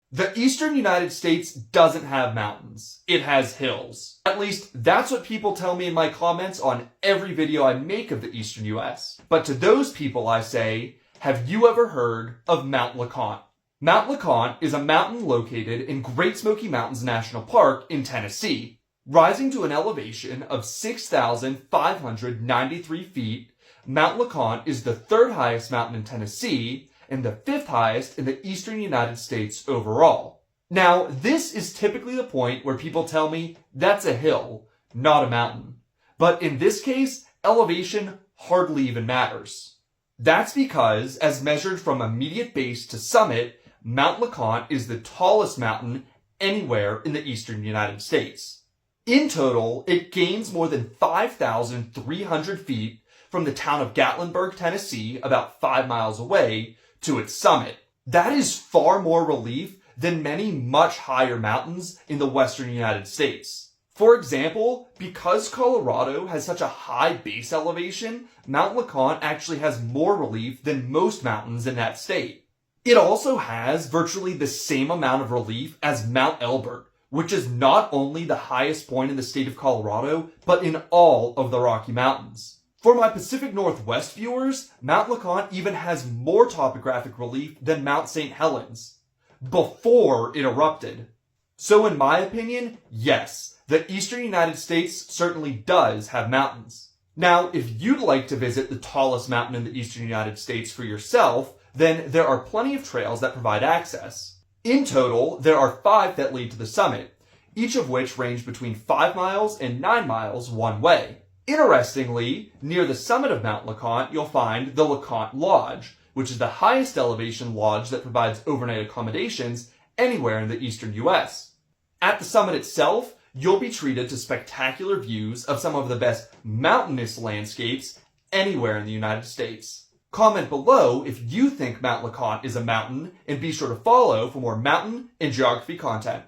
The eastern United States doesn't have mountains. It has hills. At least, that's what people tell me in my comments on every video I make of the eastern US. But to those people I say, have you ever heard of Mount LeConte? Mount LeConte is a mountain located in Great Smoky Mountains National Park in Tennessee. Rising to an elevation of 6,593 feet, Mount LeConte is the third highest mountain in Tennessee and the fifth highest in the eastern United States overall. Now, this is typically the point where people tell me that's a hill, not a mountain. But in this case, elevation hardly even matters. That's because, as measured from immediate base to summit, Mount LeConte is the tallest mountain anywhere in the eastern United States. In total, it gains more than 5,300 feet from the town of Gatlinburg, Tennessee, about 5 miles away, to its summit. That is far more relief than many much higher mountains in the western United States. For example, because Colorado has such a high base elevation, Mount LeConte actually has more relief than most mountains in that state. It also has virtually the same amount of relief as Mount Elbert, which is not only the highest point in the state of Colorado, but in all of the Rocky Mountains. For my Pacific Northwest viewers, Mount LeConte even has more topographic relief than Mount St. Helens, before it erupted. So in my opinion, yes, the eastern United States certainly does have mountains. Now, if you'd like to visit the tallest mountain in the eastern United States for yourself, then there are plenty of trails that provide access. In total, there are 5 that lead to the summit, each of which range between 5 miles and 9 miles one way. Interestingly, near the summit of Mount LeConte, you'll find the LeConte Lodge, which is the highest elevation lodge that provides overnight accommodations anywhere in the eastern US. At the summit itself, you'll be treated to spectacular views of some of the best mountainous landscapes anywhere in the United States. Comment below if you think Mount LeConte is a mountain, and be sure to follow for more mountain and geography content.